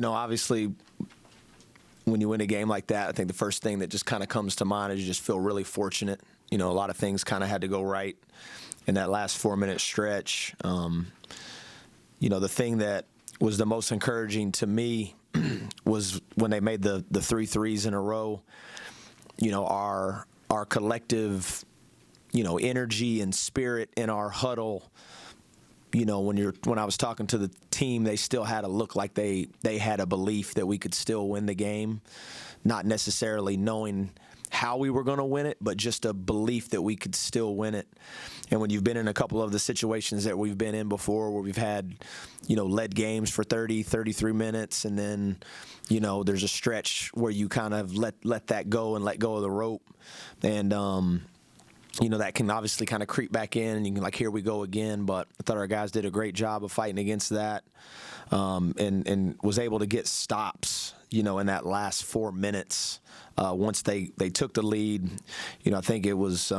obviously when you win a game like that, I think the first thing that just kind of comes to mind is you just feel really fortunate. A lot of things kind of had to go right in that last 4-minute stretch. The thing that was the most encouraging to me was when they made the 3 threes in a row. Our collective, energy and spirit in our huddle. When I was talking to the team, they still had a look like they had a belief that we could still win the game, not necessarily knowing how we were going to win it, but just a belief that we could still win it. And when you've been in a couple of the situations that we've been in before where we've had, led games for 30, 33 minutes, and then, there's a stretch where you kind of let that go and let go of the rope. And, that can obviously kind of creep back in, and you can here we go again. But I thought our guys did a great job of fighting against that, and was able to get stops, in that last 4 minutes. Once they took the lead, I think it was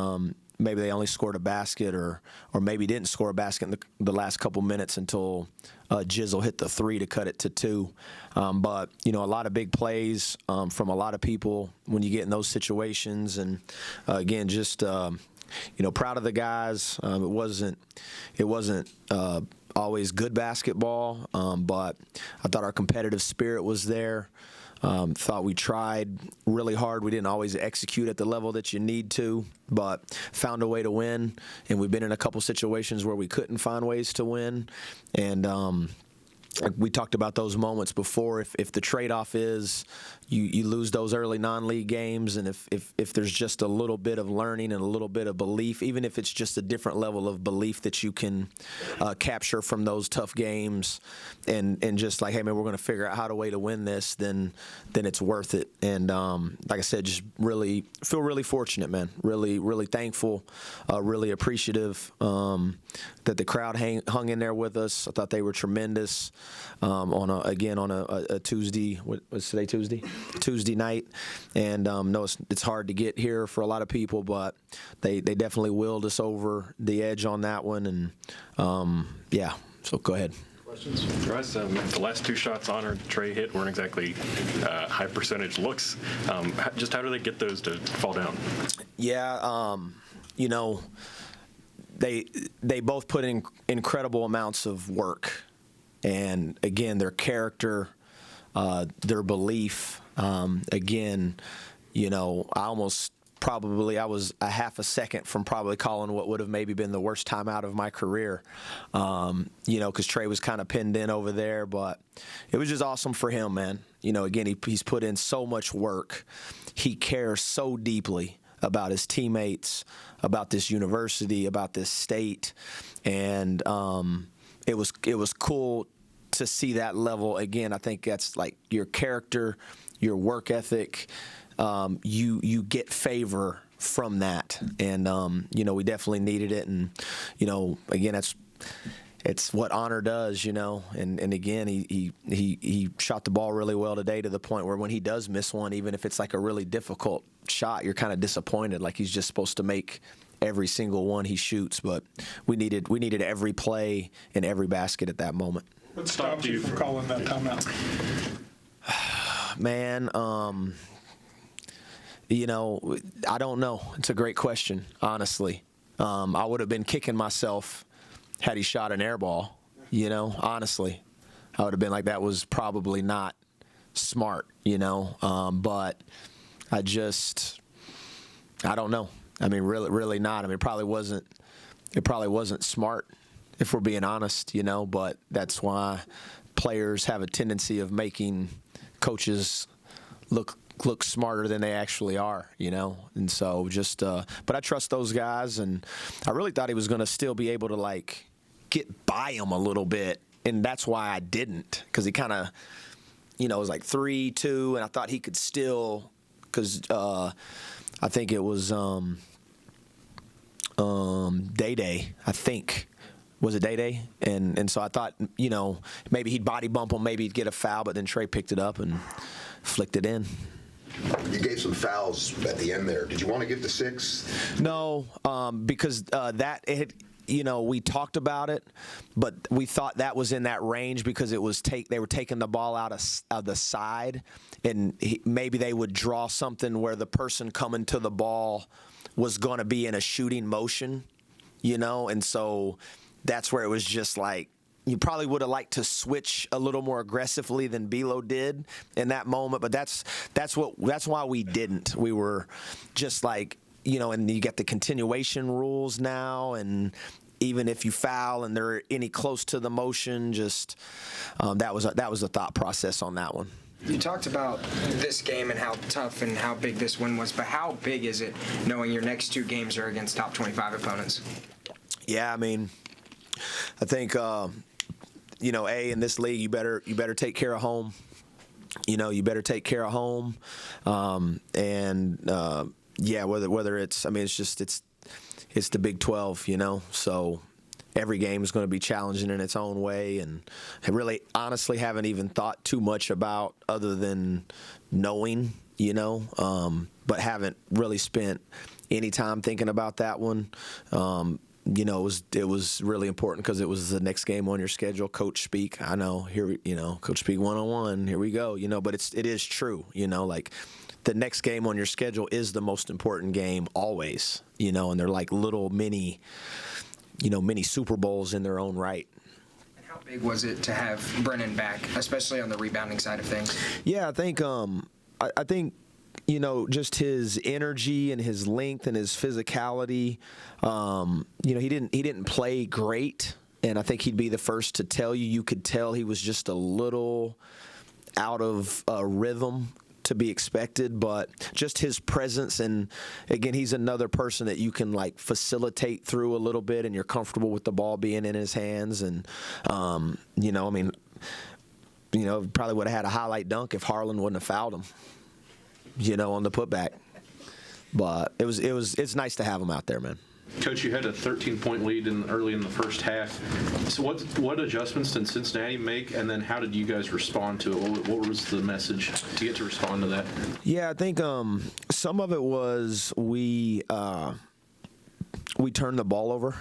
maybe they only scored a basket or maybe didn't score a basket in the last couple minutes until Jizzle hit the 3 to cut it to 2. But, a lot of big plays from a lot of people when you get in those situations. And, again, just, proud of the guys. It wasn't always good basketball, but I thought our competitive spirit was there. Thought we tried really hard. We didn't always execute at the level that you need to, but found a way to win. And we've been in a couple situations where we couldn't find ways to win. And we talked about those moments before. If the trade-off is you lose those early non-league games, and if there's just a little bit of learning and a little bit of belief, even if it's just a different level of belief that you can capture from those tough games, and just hey man, we're going to figure out how to way to win this, then it's worth it. And like I said, just really feel really fortunate, man. Really, really thankful, really appreciative that the crowd hung in there with us. I thought they were tremendous on a Tuesday. What was today? Tuesday night. And no, it's hard to get here for a lot of people, but they definitely willed us over the edge on that one. And yeah, so go ahead. Questions? Russ, the last 2 shots Honor Trey hit weren't exactly high percentage looks. Just how do they get those to fall down? Yeah, they both put in incredible amounts of work. And again, their character, their belief. Again, I was a half a second from probably calling what would have maybe been the worst timeout of my career, because Trey was kind of pinned in over there. But it was just awesome for him, man. Again, he's put in so much work. He cares so deeply about his teammates, about this university, about this state. And it was cool to see that level. Again, I think that's your character, your work ethic. You get favor from that, and we definitely needed it. And again, it's what Honor does, And again, he shot the ball really well today, to the point where when he does miss one, even if it's a really difficult shot, you're kind of disappointed. He's just supposed to make every single one he shoots. But we needed every play and every basket at that moment. What stops you from calling that timeout? Man, I don't know. It's a great question, honestly. I would have been kicking myself had he shot an air ball, honestly. I would have been that was probably not smart, but I don't know. I mean, really not. I mean, it probably wasn't smart, if we're being honest, but that's why players have a tendency of making coaches look smarter than they actually are, And so but I trust those guys, and I really thought he was going to still be able to get by him a little bit, and that's why I didn't, because he kind of, it was 3-2, and I thought he could still, because I think it was Day, I think. Was it Day? And so I thought, maybe he'd body bump him, maybe he'd get a foul, but then Trey picked it up and flicked it in. You gave some fouls at the end there. Did you want to give the 6? No, because we talked about it, but we thought that was in that range because it was they were taking the ball out of the side, and maybe they would draw something where the person coming to the ball was going to be in a shooting motion, and so that's where it was just like you probably would have liked to switch a little more aggressively than Belo did in that moment, but that's why we didn't. We were just like, and you get the continuation rules now, and even if you foul and they're any close to the motion, just that was the thought process on that one. You talked about this game and how tough and how big this win was, but how big is it knowing your next 2 games are against top 25 opponents? Yeah, I mean, I think in this league you better take care of home. You better take care of home, whether it's it's the Big 12, so every game is going to be challenging in its own way, and I really honestly haven't even thought too much about other than knowing, but haven't really spent any time thinking about that one. It was really important because it was the next game on your schedule. Coach speak, I know here, Coach speak 1-on-1. Here we go, but it is true, like the next game on your schedule is the most important game always, and they're like little mini Super Bowls in their own right. And how big was it to have Brennan back, especially on the rebounding side of things? Yeah, I think just his energy and his length and his physicality. He didn't play great, and I think he'd be the first to tell you. You could tell he was just a little out of rhythm to be expected, but just his presence, and again, he's another person that you can like facilitate through a little bit, and you're comfortable with the ball being in his hands, and probably would have had a highlight dunk if Harlan wouldn't have fouled him. On the putback. But it's nice to have him out there, man. Coach, you had a 13-point lead early in the first half. So what adjustments did Cincinnati make, and then how did you guys respond to it? What was the message to get to respond to that? Yeah, I think some of it was we turned the ball over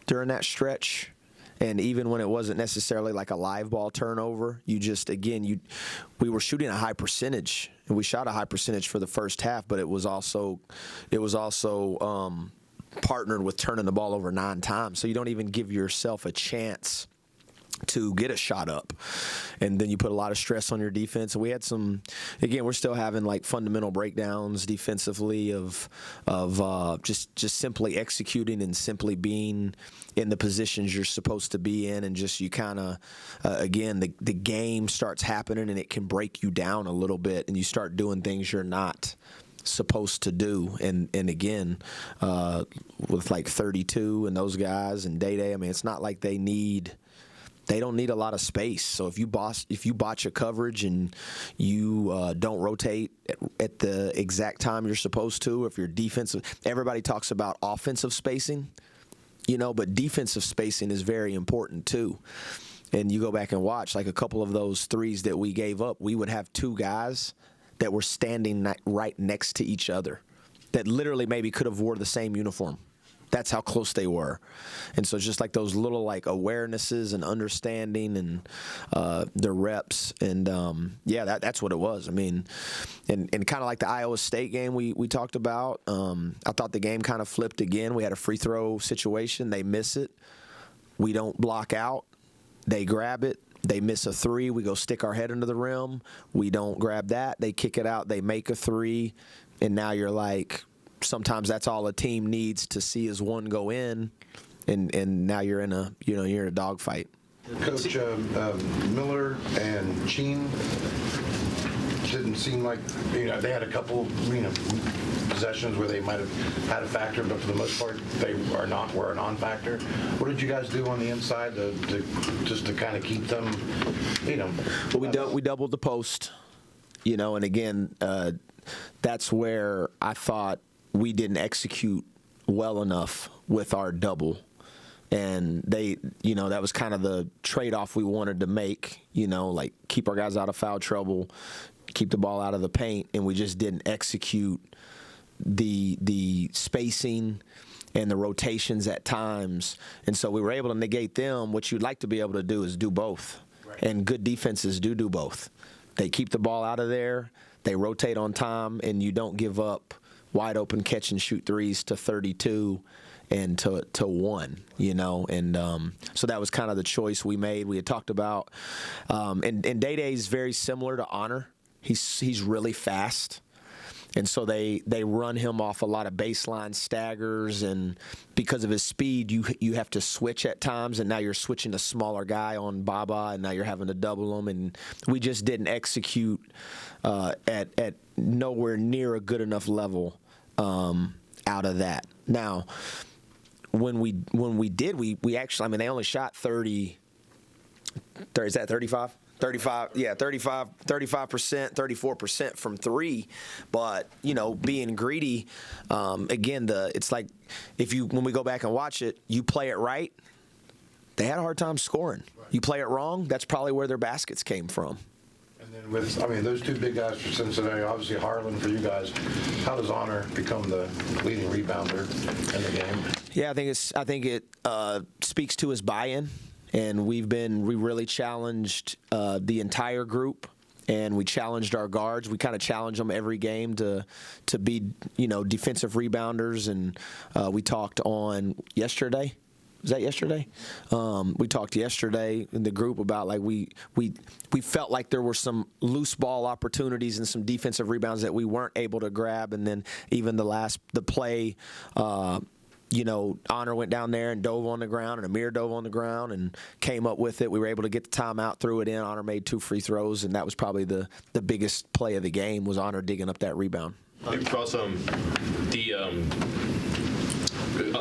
during that stretch. And even when it wasn't necessarily like a live ball turnover, we were shooting a high percentage, and we shot a high percentage for the first half, but it was also partnered with turning the ball over 9 times. So you don't even give yourself a chance to get a shot up, and then you put a lot of stress on your defense. And we had we're still having like fundamental breakdowns defensively of just simply executing and simply being in the positions you're supposed to be in, and just you kind of the game starts happening and it can break you down a little bit, and you start doing things you're not supposed to do, and again with like 32 and those guys and Day, I mean, it's not like they don't need a lot of space. So if you botch a coverage and you don't rotate at the exact time you're supposed to, if your defensive, everybody talks about offensive spacing, but defensive spacing is very important too. And you go back and watch like a couple of those threes that we gave up, we would have 2 guys that were standing right next to each other that literally maybe could have wore the same uniform. That's how close they were. And so just like those little like awarenesses and understanding and the reps. And that's what it was. I mean, and kind of like the Iowa State game we talked about, I thought the game kind of flipped again. We had a free throw situation. They miss it. We don't block out. They grab it. They miss a 3. We go stick our head into the rim. We don't grab that. They kick it out. They make a 3. And now you're like, sometimes that's all a team needs to see is one go in, and now you're in a dogfight. Coach, Miller and Sheen didn't seem like they had a couple possessions where they might have had a factor, but for the most part they were a non-factor. What did you guys do on the inside to kind of keep them? Well, we doubled the post, and again that's where I thought we didn't execute well enough with our double. And that was kind of the trade-off we wanted to make, like keep our guys out of foul trouble, keep the ball out of the paint, and we just didn't execute the spacing and the rotations at times. And so we were able to negate them. What you'd like to be able to do is do both. Right. And good defenses do both. They keep the ball out of there, they rotate on time, and you don't give up wide open catch and shoot threes to 32 and to 1, and so that was kind of the choice we made. We had talked about, and Day is very similar to Honor. He's really fast, and so they run him off a lot of baseline staggers, and because of his speed, you have to switch at times, and now you're switching a smaller guy on Baba, and now you're having to double him, and we just didn't execute at nowhere near a good enough level out of that. Now, when we did, we actually, they only shot 30, is that 35? 35%, 34% from 3, but being greedy. Again, it's like when we go back and watch it, you play it right, they had a hard time scoring. You play it wrong, that's probably where their baskets came from. And then with those two big guys for Cincinnati, obviously Harlan for you guys, how does Honor become the leading rebounder in the game? Yeah, I think it speaks to his buy-in. And we really challenged the entire group, and we challenged our guards. We kind of challenge them every game to be, defensive rebounders. And we talked on yesterday. Was that yesterday? We talked yesterday in the group about we felt like there were some loose ball opportunities and some defensive rebounds that we weren't able to grab, and then even the play. Honor went down there and dove on the ground, and Amir dove on the ground and came up with it. We were able to get the timeout, threw it in. Honor made 2 free throws, and that was probably the biggest play of the game was Honor digging up that rebound. Ross,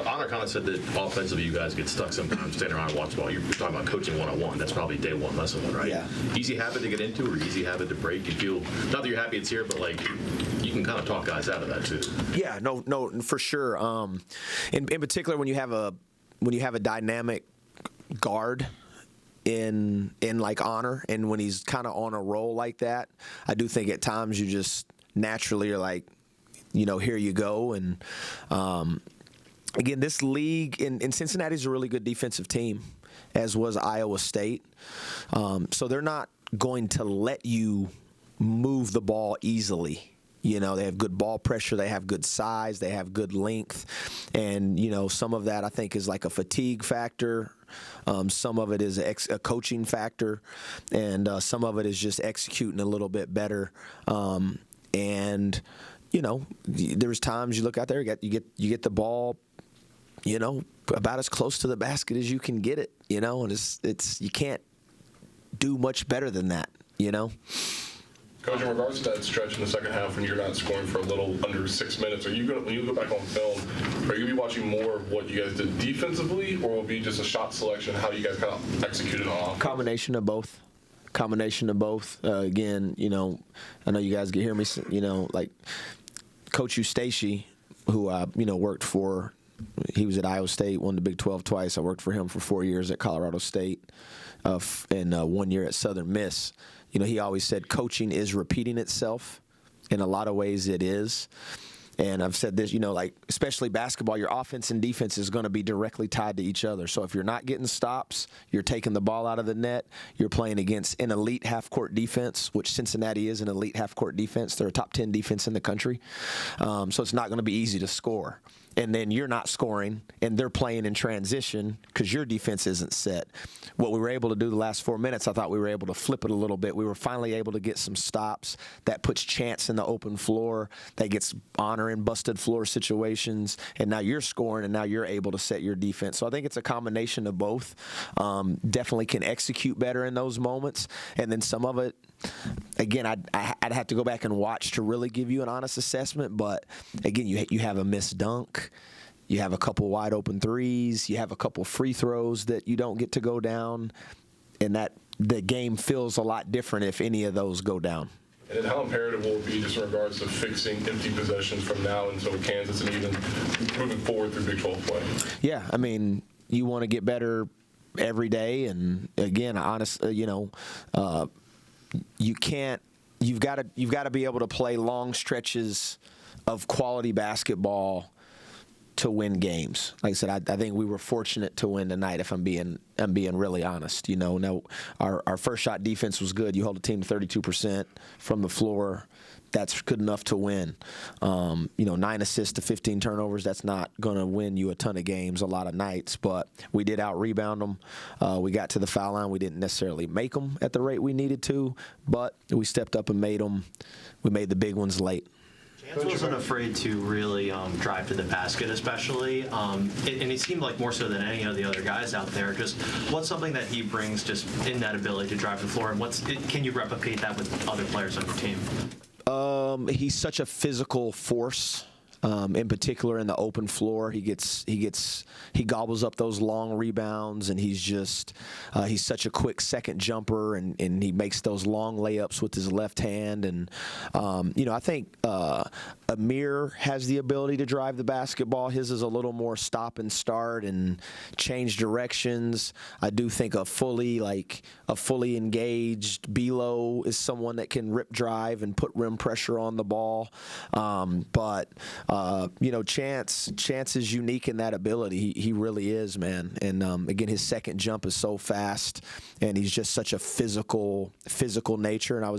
Honor kind of said that offensively you guys get stuck sometimes standing around and watch ball. You're talking about coaching one-on-one. That's probably day one, lesson one, right? Yeah. Easy habit to get into or easy habit to break? You feel, not that you're happy it's here, but you can kind of talk guys out of that too. Yeah, no, for sure. In particular, when you have a dynamic guard in like Honor, and when he's kind of on a roll like that, I do think at times you just naturally are like, here you go. And again, this league in Cincinnati is a really good defensive team, as was Iowa State. So they're not going to let you move the ball easily. They have good ball pressure, they have good size, they have good length, and some of that I think is like a fatigue factor. Some of it is a coaching factor, and some of it is just executing a little bit better. And there's times you look out there, you get the ball, about as close to the basket as you can get it, and it's you can't do much better than that, Coach, in regards to that stretch in the second half when you're not scoring for a little under 6 minutes, when you go back on film, are you going to be watching more of what you guys did defensively, or will it be just a shot selection, how you guys kind of executed on offense? Combination of both. Again, I know you guys can hear me, like Coach Eustace, who I, worked for. He was at Iowa State, won the Big 12 twice. I worked for him for 4 years at Colorado State and 1 year at Southern Miss. He always said coaching is repeating itself. In a lot of ways it is. And I've said this, especially basketball, your offense and defense is going to be directly tied to each other. So if you're not getting stops, you're taking the ball out of the net, you're playing against an elite half-court defense, which Cincinnati is an elite half-court defense. They're a top 10 defense in the country. So it's not going to be easy to score. And then you're not scoring, and they're playing in transition because your defense isn't set. What we were able to do the last 4 minutes, I thought we were able to flip it a little bit. We were finally able to get some stops. That puts Chance in the open floor. That gets Honor in busted floor situations. And now you're scoring, and now you're able to set your defense. So I think it's a combination of both. Definitely can execute better in those moments. And then some of it, again, I'd have to go back and watch to really give you an honest assessment. But, again, you have a missed dunk. You have a couple wide open threes. You have a couple free throws that you don't get to go down. And that the game feels a lot different if any of those go down. And then how imperative will it be just in regards to fixing empty possessions from now until Kansas and even moving forward through Big 12 play? Yeah, you want to get better every day. And, again, honestly, you can't – you've got to be able to play long stretches of quality basketball to win games. Like I said, I think we were fortunate to win tonight. If I'm being really honest, Now our first shot defense was good. You hold a team to 32% from the floor. That's good enough to win. 9 assists to 15 turnovers, that's not going to win you a ton of games a lot of nights, but we did out-rebound them. We got to the foul line. We didn't necessarily make them at the rate we needed to, but we stepped up and made them. We made the big ones late. Chance wasn't afraid to really drive to the basket, especially, and he seemed like more so than any of the other guys out there. Just what's something that he brings just in that ability to drive the floor, and can you replicate that with other players on your team? He's such a physical force. In particular, in the open floor, he gobbles up those long rebounds, and he's such a quick second jumper, and he makes those long layups with his left hand. And I think Amir has the ability to drive the basketball. His is a little more stop and start and change directions. I do think a fully engaged Belo is someone that can rip drive and put rim pressure on the ball. Chance is unique in that ability. He really is, man. And again, his second jump is so fast, and he's just such a physical nature. And I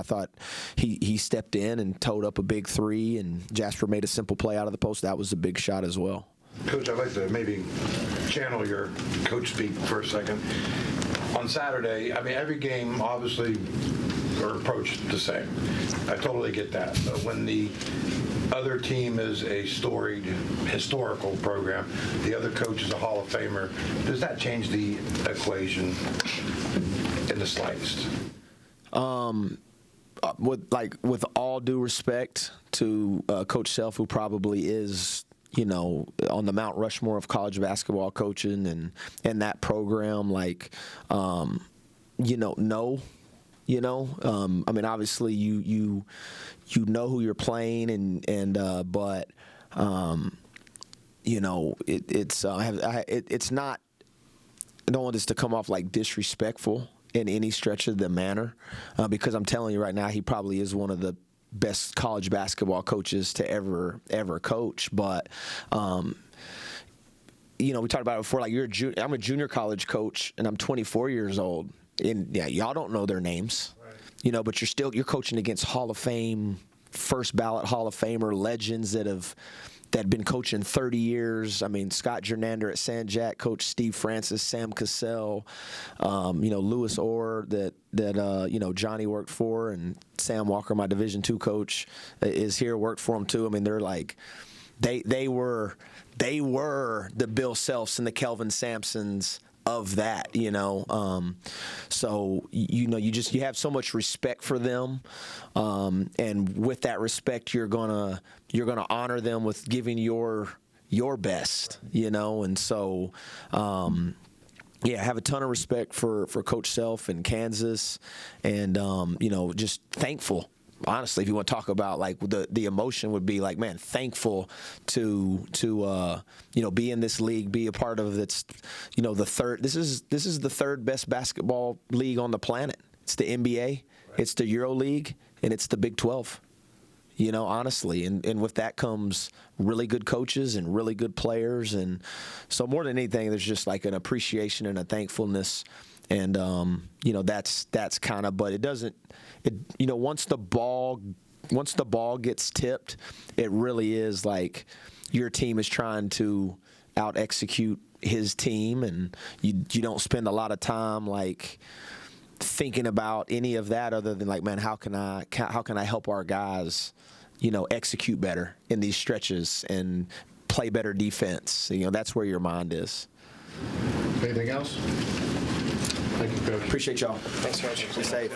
thought he stepped in and towed up a big three, and Jasper made a simple play out of the post. That was a big shot as well. Coach, I'd like to maybe channel your coach speak for a second. On Saturday, every game obviously are approached the same. I totally get that. But when the other team is a storied, historical program, the other coach is a Hall of Famer, does that change the equation in the slightest? With all due respect to Coach Self, who probably is, on the Mount Rushmore of college basketball coaching and that program, no. Obviously you know who you're playing, but it's not. I don't want this to come off like disrespectful in any stretch of the manner, because I'm telling you right now, he probably is one of the best college basketball coaches to ever coach. But we talked about it before. I'm a junior college coach, and I'm 24 years old. And y'all don't know their names, right. But you're coaching against Hall of Fame, first ballot Hall of Famer legends that have been coaching 30 years. Scott Jernander at San Jack, Coach Steve Francis, Sam Cassell, Lewis Orr that Johnny worked for, and Sam Walker, my Division II coach, is here, worked for him too. They're they were the Bill Selfs and the Kelvin Sampsons of that, so you have so much respect for them, and with that respect, you're gonna honor them with giving your best, and so I have a ton of respect for Coach Self in Kansas, and just thankful. Honestly, if you want to talk about the emotion would be man, thankful to be in this league, be a part of it's the third. This is the third best basketball league on the planet. It's the NBA, right. It's the Euro League, and it's the Big 12. Honestly, and with that comes really good coaches and really good players, and so more than anything, there's just an appreciation and a thankfulness. And that's kind of, but it doesn't. Once the ball gets tipped, it really is your team is trying to out execute his team, and you don't spend a lot of time thinking about any of that other than man, how can I help our guys execute better in these stretches and play better defense. That's where your mind is. Anything else? Thank you, Coach. Appreciate y'all. Thanks, Coach. Be safe.